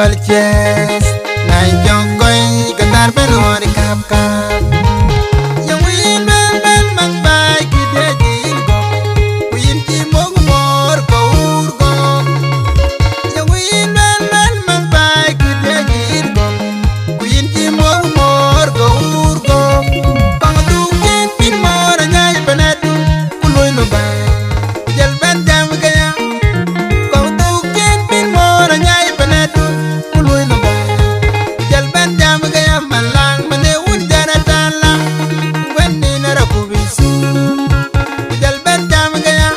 Dolces, nai jongkoi ketar pelor kap kap. Yang win ben mang bai kide jingo, win ci mong mor ko urgo. Yang win ben mang bai kide jingo, win ci mong mor ko urgo. Pang tu ken pin mor nyai penatu, kuloy no bai, jel ben jam kaya. Kau tu ken pin mor nyai penatu. Malang mane un jara tala, wenni nara kubisu. Kujal ben jam gaya,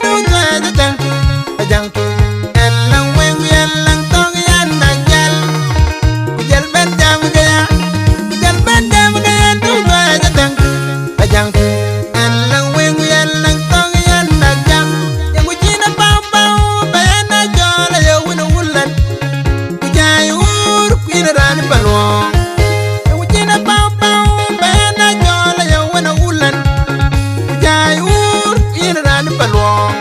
tu jang ajang tu. Elang weng elang tong yan nagjal. Kujal ben jam gaya, tu jang ajang tu. Elang weng elang tong yan nagjal. Yang kucina pau pau, bayana jola ya wina wulan. Ran balong ujina pau pau bena jola ya wana ulan ujai ur ina ran balong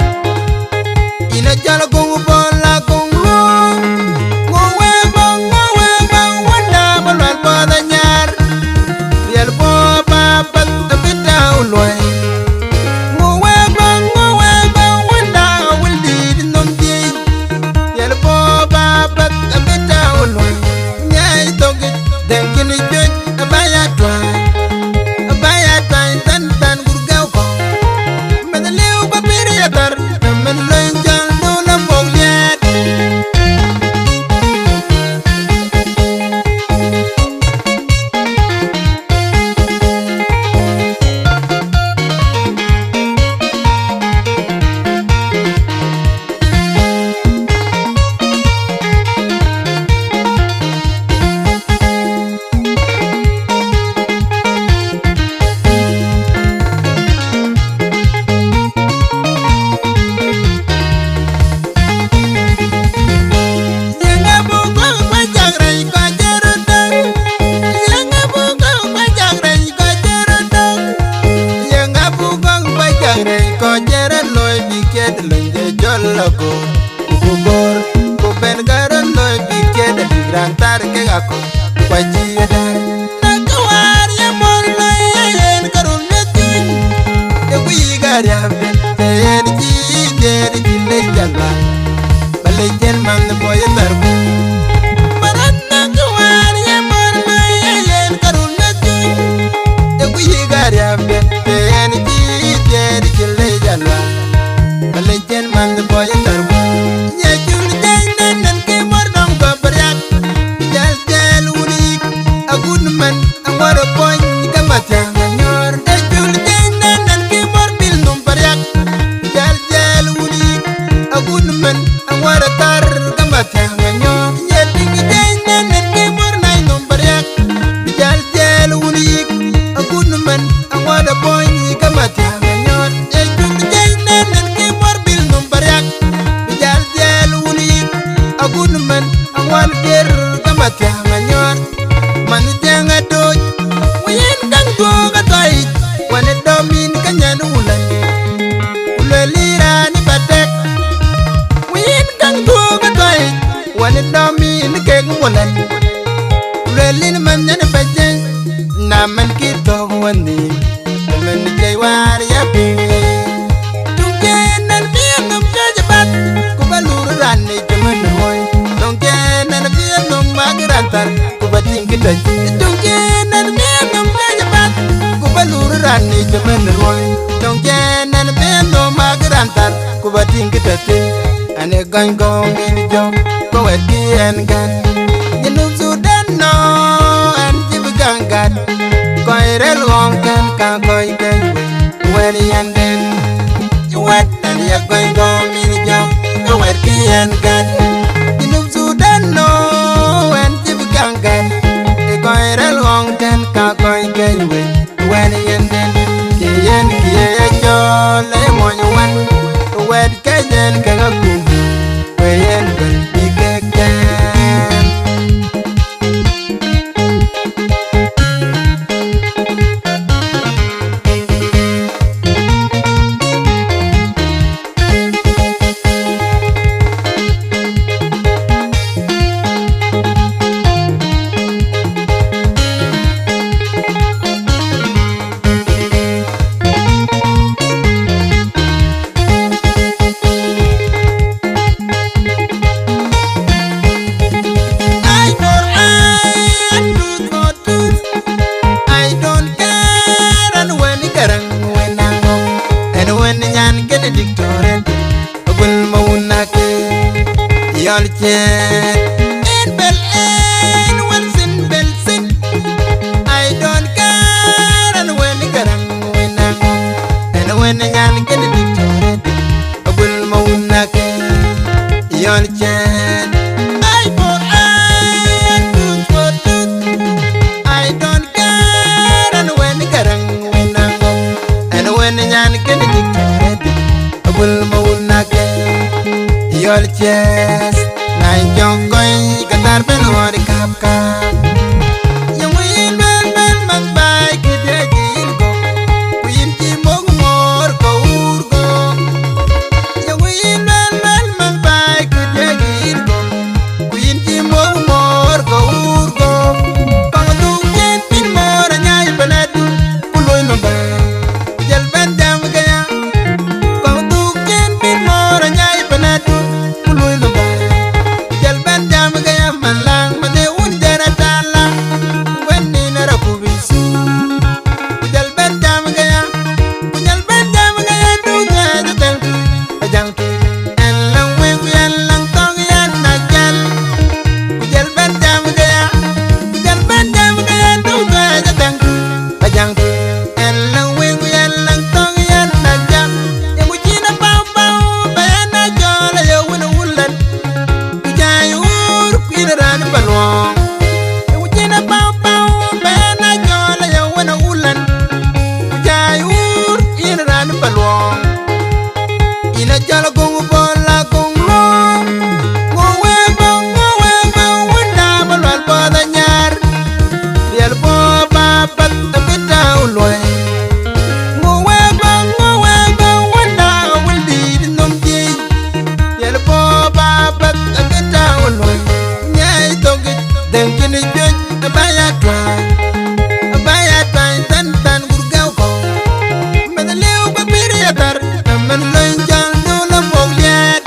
ina jala gongu bola gongu ngowe bang wanda balwal pada nyar rial bo babat abita ulwai ngowe bang wanda wuldi nom di rial bo babat abita ulwai. Dengkin ijuj abaya twai tan gurgaw ko medaliw papiri yatar men lenjang do na mogliat. Lago kubor kuben garan loy biket dirantar ke aku wajidar nakawar ya mor loy yen karun netin e wi gar ya ben ji der ji le jalla bale jen man boy tarbu maran nakawar ya mor loy yen karun netin e wi gar ya ben ji der ji le jalla Balajan man the boy tarbu ya jul jainan nan ke mordong babrak jal unik agun man awara boy gamata nyor e jul jainan nan ke morbil num baryak jal unik agun man awara tar gamata nyor ya ding jainan nan ke mornai num baryak jal unik agun man awara boy gamata nyor e jul jainan nan agun man awal ger gamata manyor man jenga doj wen kang go gatoi wan domin kanyan ulan ulelira ni batek wen kang go gatoi wan domin keg ulan ulelin man nyan bajeng naman kito wani men jay war ya bi tukenan biam jajabat kubalur rani Magrantar kubating kita dongkenan menom jabat kubalur rani jaman roy dongkenan menom magrantar kubating kita te ane gangong ini jom kawetian kan jenub sudan no an jibgangan koirel wongkan ka koi kan weni anden juat dan ya gangong ini jom kawetian kan jenub sudan no Koirel wong ten ka koi kenywe wen yenden kiyen kiye jol le moy wan wed kejen ka kum wen ben bigeken Yol chen en bel en Wilson Belson. I don't care and when garang winang and when yan can dictate I will maunak. Yol chen I for I tooth for tooth. I don't care and when garang winang and when yan can dictate I will maunak. Yol ches nai jong koi katar ben hori kap kap. Yang win ben ben mang bai kidya jin ko kuin chi mong mor ko ur ko. Yang win ben ben mang bai kidya jin ko kuin chi mong mor ko ur ko. Pang tu ken pin mor nyai penadu puloy no ba jal ben jam gaya. Pang tu ken pin mor nyai penadu puloy no ba jal ben jam gaya malang mane un dera tala when ni nara kubisi jal ben jam gaya du ga tel ajang tu en lang we en lang tong yan na jal ben jam gaya du ga tel ajang tu en lang we en lang tong yan na e mu china pau pau ba na jola yo wona wulan jayur kinaran balwong e mu china pau pau ba na jola yo wona wulan jayur kinaran balwong ina jala gongu bola gongu ngowe bang wanda balwal boda nyar dial bo babat abita ulwe ngowe bang wanda wandi nom ji dial bo babat abita ulwe nyai togi dengkini joj abaya twan tan tan gurgaw ko medalew babiri atar man loin jal do la mogliat.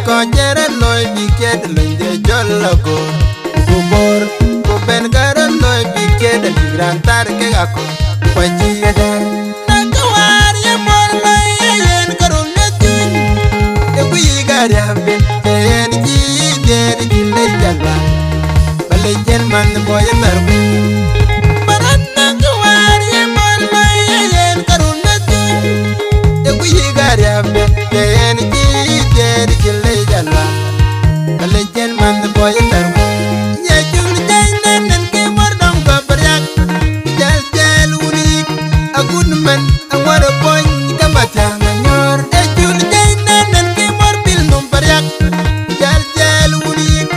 Ko jere loy biket lende jolago kubor ko ben garan loy biket digran tar ke gako kwaji yedar nakawar ye mor loy yen karun netun e kuyi gari amben yen ji der gille jalwa bale jen man boy marbu baran nakawar ye mor loy yen karun netun e kuyi gari amben yen ji der gille Legend man the boy tarbu ya jul jaynen ke mordom ko baryak jal unik agun man awara boy kamata nyor e jul jaynen ke morbil num baryak jal unik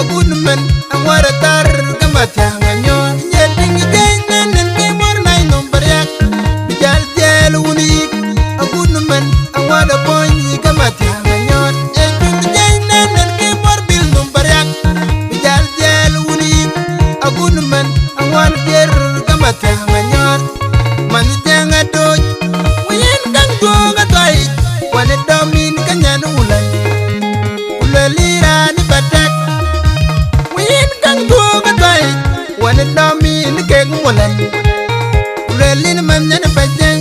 agun man awara tar kamata nyor ya ding jaynen ke mor nay num baryak jal unik agun man awara boy kamata nyor e jul jaynen ke morbil num baryak jal unik agun man awan ger kamata nyor man janga doj wen kang goga toy wane domin kanyan ulay ulelira ni batak wen kang goga toy wane domin keng ulay ulelin man nyan bajay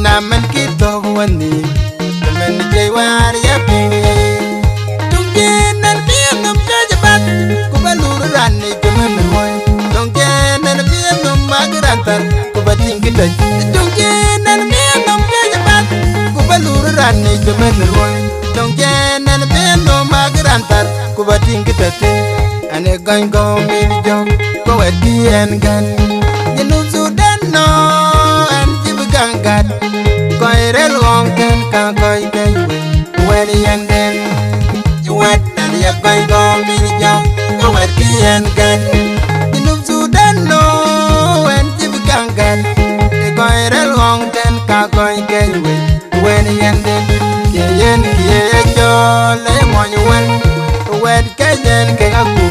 naman kito wani man jay war ya pingi tungjenan biam jajabat kubalur rani kemen hoy tungjenan biam magrantar kubating kita tungjenan biam jajabat kubalur rani kemen hoy tungjenan biam magrantar kubating kita ane gang gong biljong ko wedien gan yenu sudan no an jibugangat ko irel wong kan ka ko ikay weni yanden wet dan ya gang gong biljong ko wedien gan yenu sudan no yen we wen yende ye yen ye jo le mo wen wed ke yen ke ga